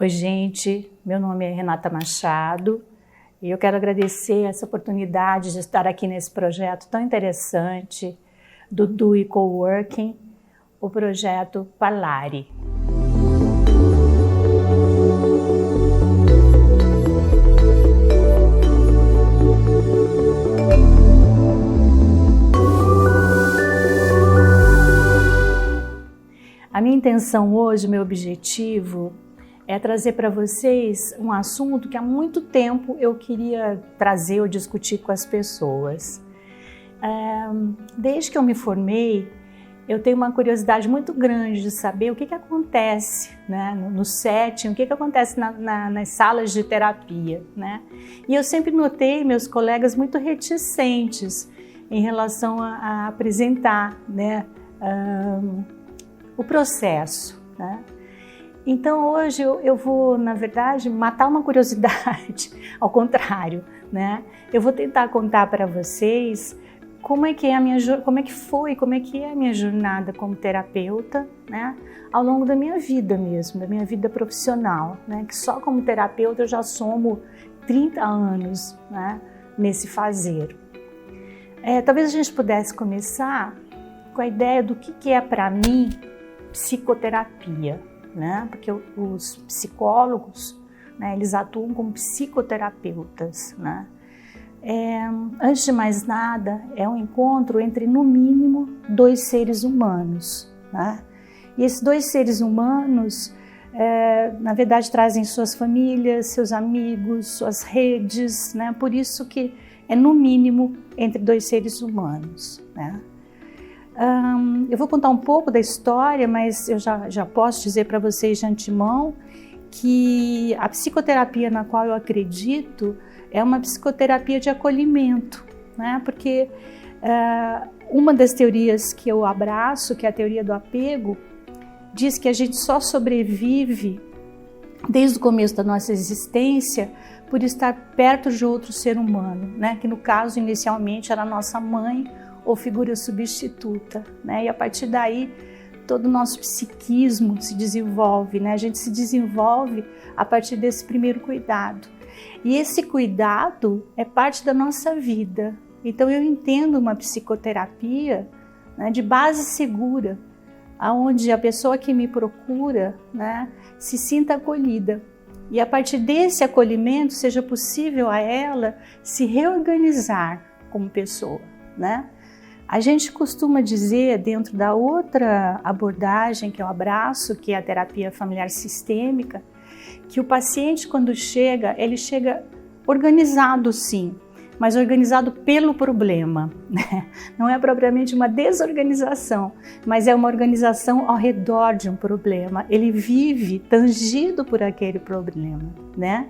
Oi, gente, meu nome é Renata Machado e eu quero agradecer essa oportunidade de estar aqui nesse projeto tão interessante do DUI Coworking, o projeto Parlare. A minha intenção hoje, meu objetivo, é trazer para vocês um assunto que há muito tempo eu queria trazer ou discutir com as pessoas. Desde que eu me formei, eu tenho uma curiosidade muito grande de saber o que acontece, né, no setting, o que acontece nas salas de terapia, né? E eu sempre notei meus colegas muito reticentes em relação a apresentar, né, o processo, né? Então hoje eu vou, na verdade, matar uma curiosidade, ao contrário, né? Eu vou tentar contar para vocês como é que é a minha jornada como terapeuta, né? Ao longo da minha vida mesmo, da minha vida profissional, né? Que só como terapeuta eu já somo 30 anos, né, nesse fazer. Talvez a gente pudesse começar com a ideia do que é para mim psicoterapia, né? Porque os psicólogos, né, eles atuam como psicoterapeutas, né? Antes de mais nada, é um encontro entre, no mínimo, dois seres humanos, né? E esses dois seres humanos, na verdade, trazem suas famílias, seus amigos, suas redes, né? Por isso que é, no mínimo, entre dois seres humanos, né? Eu vou contar um pouco da história, mas eu já posso dizer para vocês de antemão que a psicoterapia na qual eu acredito é uma psicoterapia de acolhimento, né? Porque uma das teorias que eu abraço, que é a teoria do apego, diz que a gente só sobrevive desde o começo da nossa existência por estar perto de outro ser humano, né? Que no caso inicialmente era a nossa mãe ou figura substituta, né? E a partir daí todo o nosso psiquismo se desenvolve, né? A gente se desenvolve a partir desse primeiro cuidado. E esse cuidado é parte da nossa vida. Então eu entendo uma psicoterapia, né, de base segura, onde a pessoa que me procura, né, se sinta acolhida. E a partir desse acolhimento seja possível a ela se reorganizar como pessoa, né? A gente costuma dizer, dentro da outra abordagem que eu abraço, que é a terapia familiar sistêmica, que o paciente, quando chega, ele chega organizado sim, mas organizado pelo problema, né? Não é propriamente uma desorganização, mas é uma organização ao redor de um problema. Ele vive tangido por aquele problema, né?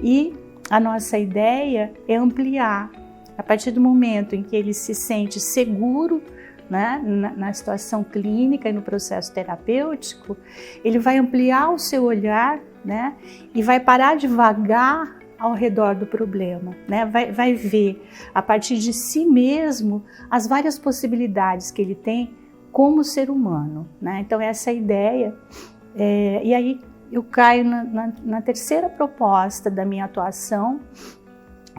E a nossa ideia é ampliar. A partir do momento em que ele se sente seguro, né, na situação clínica e no processo terapêutico, ele vai ampliar o seu olhar, né, e vai parar de vagar ao redor do problema, né, vai ver a partir de si mesmo as várias possibilidades que ele tem como ser humano, né? Então essa é a ideia. E aí eu caio na terceira proposta da minha atuação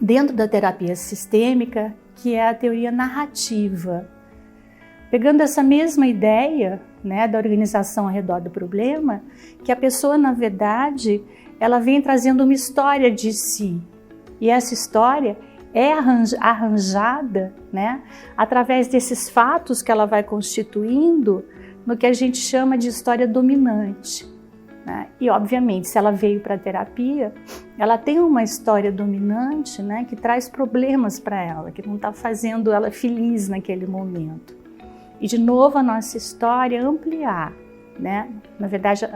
dentro da terapia sistêmica, que é a teoria narrativa. Pegando essa mesma ideia, né, da organização ao redor do problema, que a pessoa, na verdade, ela vem trazendo uma história de si. E essa história é arranjada, né, através desses fatos que ela vai constituindo no que a gente chama de história dominante, né? E, obviamente, se ela veio para a terapia, ela tem uma história dominante, né, que traz problemas para ela, que não está fazendo ela feliz naquele momento. E, de novo, a nossa história é ampliar, né? Na verdade,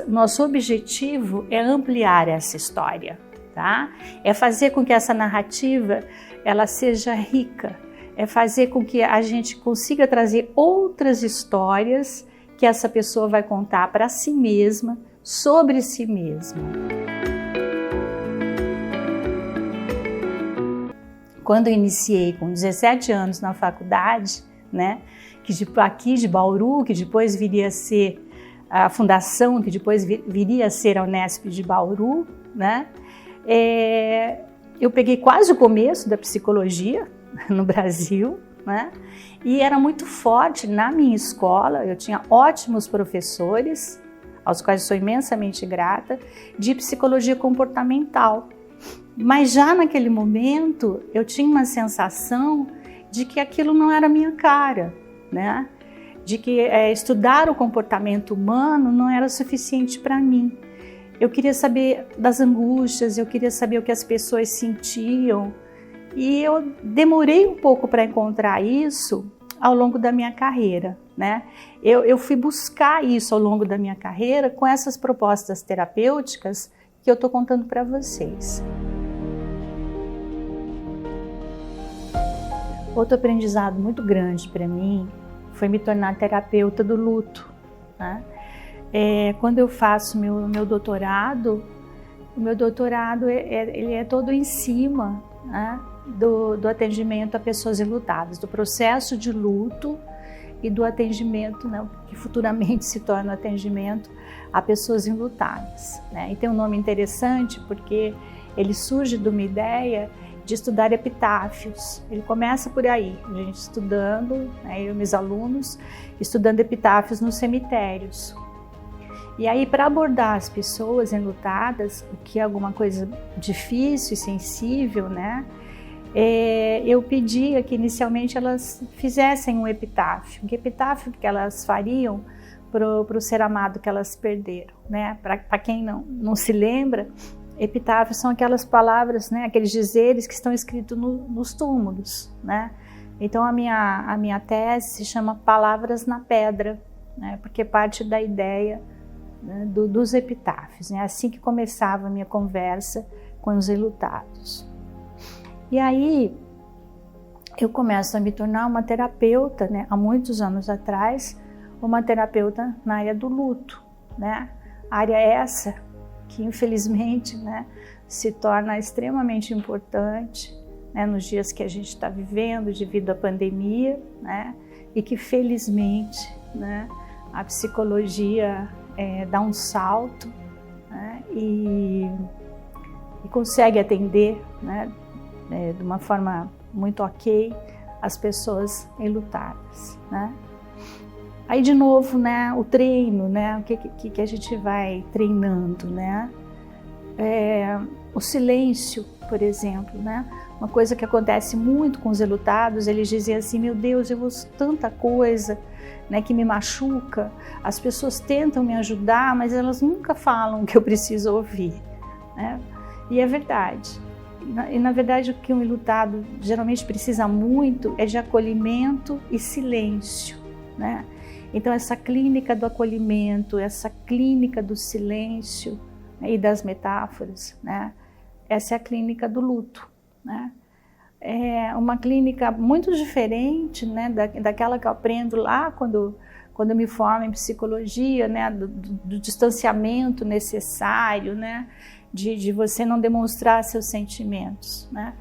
nosso objetivo é ampliar essa história, tá? É fazer com que essa narrativa ela seja rica, é fazer com que a gente consiga trazer outras histórias que essa pessoa vai contar para si mesma, sobre si mesma. Quando eu iniciei com 17 anos na faculdade, né, aqui de Bauru, que depois viria a ser a fundação que depois viria a ser a Unesp de Bauru, né? Eu peguei quase o começo da psicologia no Brasil, né? E era muito forte na minha escola, eu tinha ótimos professores, aos quais sou imensamente grata, de psicologia comportamental. Mas já naquele momento eu tinha uma sensação de que aquilo não era a minha cara, né? De que estudar o comportamento humano não era suficiente para mim. Eu queria saber das angústias, eu queria saber o que as pessoas sentiam. E eu demorei um pouco para encontrar isso ao longo da minha carreira, né? Eu fui buscar isso ao longo da minha carreira com essas propostas terapêuticas que eu estou contando para vocês. Outro aprendizado muito grande para mim foi me tornar terapeuta do luto, né? Quando eu faço meu doutorado, o meu doutorado ele é todo em cima, né, do atendimento a pessoas enlutadas, do processo de luto e do atendimento, né, que futuramente se torna o atendimento a pessoas enlutadas, né? E tem um nome interessante porque ele surge de uma ideia de estudar epitáfios. Ele começa por aí, a gente estudando, né, eu e meus alunos, estudando epitáfios nos cemitérios. E aí, para abordar as pessoas enlutadas, o que é alguma coisa difícil e sensível, né, eu pedia que inicialmente elas fizessem um epitáfio. Que epitáfio que elas fariam para o ser amado que elas perderam, né? Para quem não se lembra, epitáfios são aquelas palavras, né, aqueles dizeres que estão escritos nos túmulos, né? Então a minha tese se chama Palavras na Pedra, né, porque parte da ideia, né, dos epitáfios, né? Assim que começava a minha conversa com os enlutados. E aí eu começo a me tornar uma terapeuta, né, há muitos anos atrás, uma terapeuta na área do luto, né? Área essa que infelizmente, né, se torna extremamente importante, né, nos dias que a gente está vivendo devido à pandemia, né, e que felizmente, né, a psicologia dá um salto, né, e consegue atender, né, de uma forma muito ok as pessoas enlutadas, né. Aí de novo, né, o treino, né, o que a gente vai treinando, né? O silêncio, por exemplo, né? Uma coisa que acontece muito com os enlutados, eles dizem assim: meu Deus, eu ouço tanta coisa, né, que me machuca, as pessoas tentam me ajudar, mas elas nunca falam o que eu preciso ouvir, né? E é verdade. E na verdade o que um enlutado geralmente precisa muito é de acolhimento e silêncio, né? Então essa clínica do acolhimento, essa clínica do silêncio, né, e das metáforas, né? Essa é a clínica do luto, né? É uma clínica muito diferente, né, daquela que eu aprendo lá quando eu me formo em psicologia, né, do distanciamento necessário, né, de você não demonstrar seus sentimentos, né?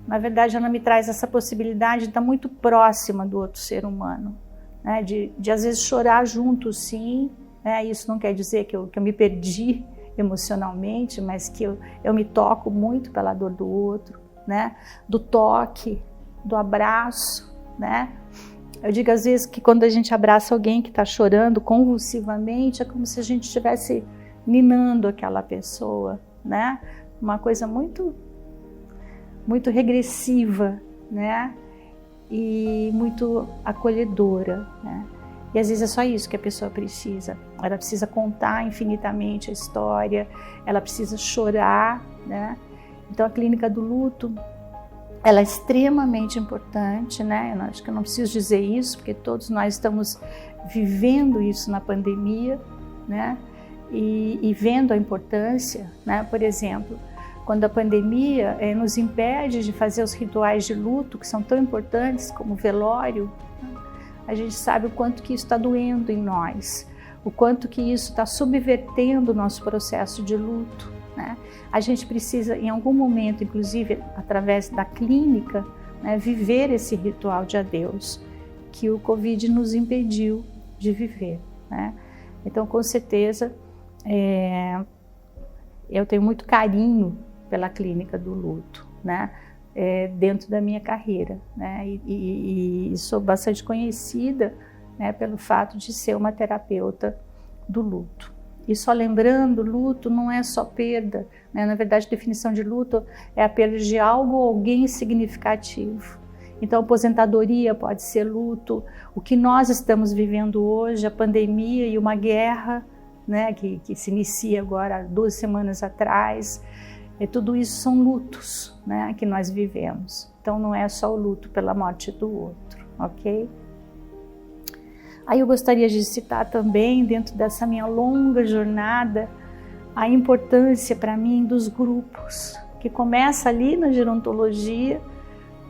Na verdade ela me traz essa possibilidade de estar muito próxima do outro ser humano, né, de às vezes chorar junto, sim, né? Isso não quer dizer que eu me perdi emocionalmente, mas que eu me toco muito pela dor do outro, né? Do toque, do abraço, né? Eu digo às vezes que quando a gente abraça alguém que está chorando convulsivamente, é como se a gente estivesse ninando aquela pessoa, né? Uma coisa muito, muito regressiva, né? E muito acolhedora, né? E às vezes é só isso que a pessoa precisa. Ela precisa contar infinitamente a história, ela precisa chorar, né? Então a clínica do luto, ela é extremamente importante, né? Eu acho que eu não preciso dizer isso, porque todos nós estamos vivendo isso na pandemia, né? E vendo a importância, né? Por exemplo, quando a pandemia nos impede de fazer os rituais de luto, que são tão importantes como o velório, a gente sabe o quanto que isso está doendo em nós, o quanto que isso está subvertendo o nosso processo de luto, né? A gente precisa, em algum momento, inclusive através da clínica, né, viver esse ritual de adeus, que o Covid nos impediu de viver, né? Então, com certeza, eu tenho muito carinho pela clínica do luto, né? Dentro da minha carreira, né? E sou bastante conhecida, né, pelo fato de ser uma terapeuta do luto. E só lembrando, luto não é só perda, né? Na verdade, a definição de luto é a perda de algo ou alguém significativo. Então, aposentadoria pode ser luto. O que nós estamos vivendo hoje, a pandemia e uma guerra, né, que se inicia agora 2 semanas atrás, tudo isso são lutos, né, que nós vivemos. Então, não é só o luto pela morte do outro, ok? Aí eu gostaria de citar também, dentro dessa minha longa jornada, a importância para mim dos grupos, que começa ali na gerontologia,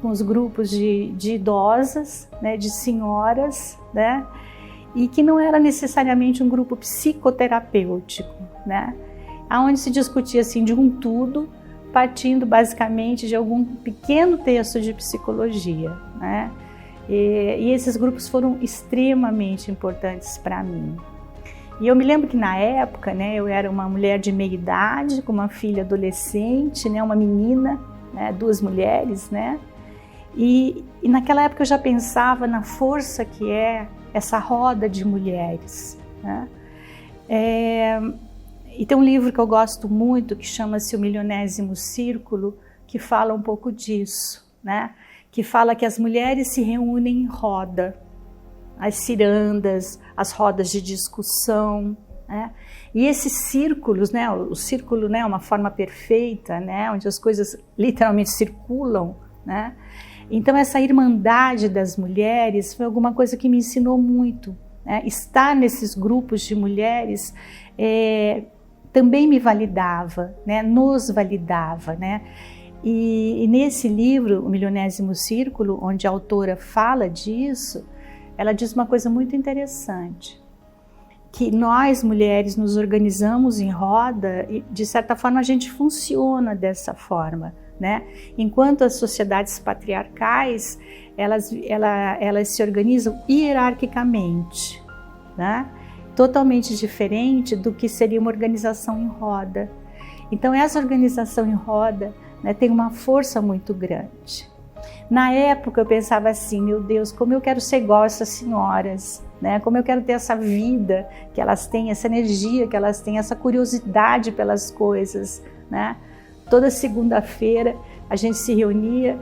com os grupos de idosas, né, de senhoras, né, e que não era necessariamente um grupo psicoterapêutico, né, onde se discutia assim de um tudo, partindo basicamente de algum pequeno texto de psicologia, né. E esses grupos foram extremamente importantes para mim. E eu me lembro que na época, né, eu era uma mulher de meia idade, com uma filha adolescente, né, uma menina, né, 2 mulheres, né, e naquela época eu já pensava na força que é essa roda de mulheres, né. E tem um livro que eu gosto muito, que chama-se O Milionésimo Círculo, que fala um pouco disso, né, que fala que as mulheres se reúnem em roda, as cirandas, as rodas de discussão, né? E esses círculos, né, o círculo, né, é uma forma perfeita, né, onde as coisas literalmente circulam, né? Então essa irmandade das mulheres foi alguma coisa que me ensinou muito, né? Estar nesses grupos de mulheres também me validava, né? Nos validava, né? E nesse livro, O Milionésimo Círculo, onde a autora fala disso, ela diz uma coisa muito interessante, que nós mulheres nos organizamos em roda e de certa forma a gente funciona dessa forma, né? Enquanto as sociedades patriarcais, elas se organizam hierarquicamente, né? Totalmente diferente do que seria uma organização em roda. Então essa organização em roda, né, tem uma força muito grande. Na época eu pensava assim, meu Deus, como eu quero ser igual a essas senhoras, né? Como eu quero ter essa vida que elas têm, essa energia que elas têm, essa curiosidade pelas coisas, né? Toda segunda-feira a gente se reunia,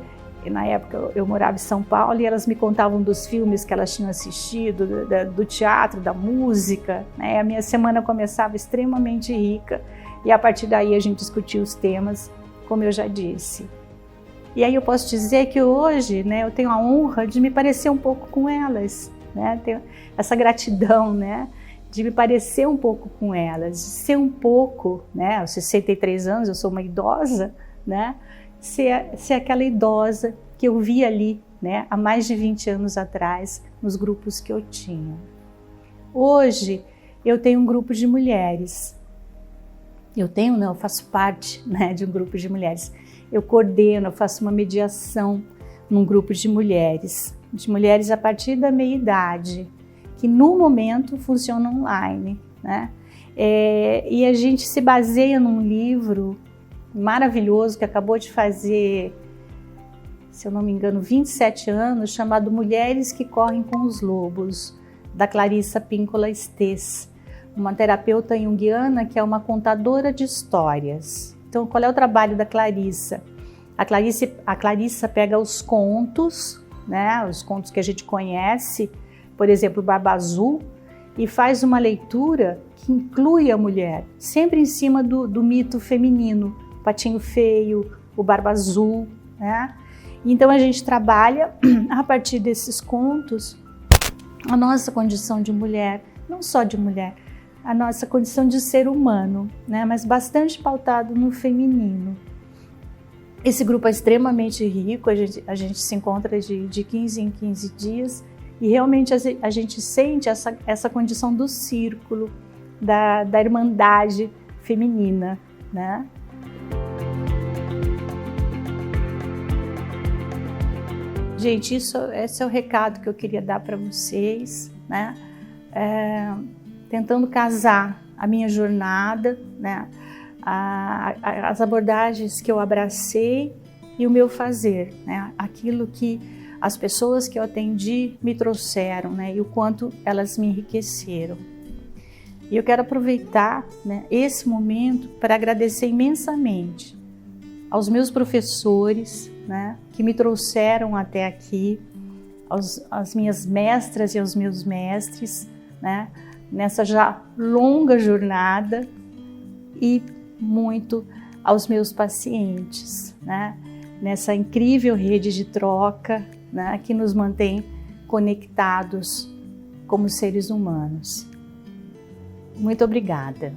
e na época eu morava em São Paulo, e elas me contavam dos filmes que elas tinham assistido, do teatro, da música, né? A minha semana começava extremamente rica, e a partir daí a gente discutia os temas, como eu já disse. E aí eu posso dizer que hoje, né, eu tenho a honra de me parecer um pouco com elas, né? Tenho essa gratidão, né, de me parecer um pouco com elas, de ser um pouco, né, aos 63 anos, eu sou uma idosa, né, ser aquela idosa que eu vi ali, né, há mais de 20 anos atrás, nos grupos que eu tinha. Hoje eu tenho um grupo de mulheres. Eu faço parte, né, de um grupo de mulheres. Eu coordeno, eu faço uma mediação num grupo de mulheres a partir da meia-idade, que no momento funciona online, né? E a gente se baseia num livro maravilhoso que acabou de fazer, se eu não me engano, 27 anos, chamado Mulheres que Correm com os Lobos, da Clarissa Pinkola Estes, uma terapeuta junguiana que é uma contadora de histórias. Então, qual é o trabalho da Clarissa? A Clarissa pega os contos, né, os contos que a gente conhece, por exemplo, Barba Azul, e faz uma leitura que inclui a mulher, sempre em cima do mito feminino, o Patinho Feio, o Barba Azul, né? Então a gente trabalha a partir desses contos a nossa condição de mulher, não só de mulher, a nossa condição de ser humano, né? Mas bastante pautado no feminino. Esse grupo é extremamente rico, a gente se encontra de 15 em 15 dias e realmente a gente sente essa condição do círculo, da irmandade feminina, né? Gente, esse é o recado que eu queria dar para vocês, né? tentando casar a minha jornada, né, as abordagens que eu abracei e o meu fazer, né, aquilo que as pessoas que eu atendi me trouxeram, né, e o quanto elas me enriqueceram. E eu quero aproveitar, né, esse momento para agradecer imensamente aos meus professores, né, que me trouxeram até aqui, às minhas mestras e aos meus mestres, né, nessa já longa jornada, e muito aos meus pacientes, né, nessa incrível rede de troca, né, que nos mantém conectados como seres humanos. Muito obrigada.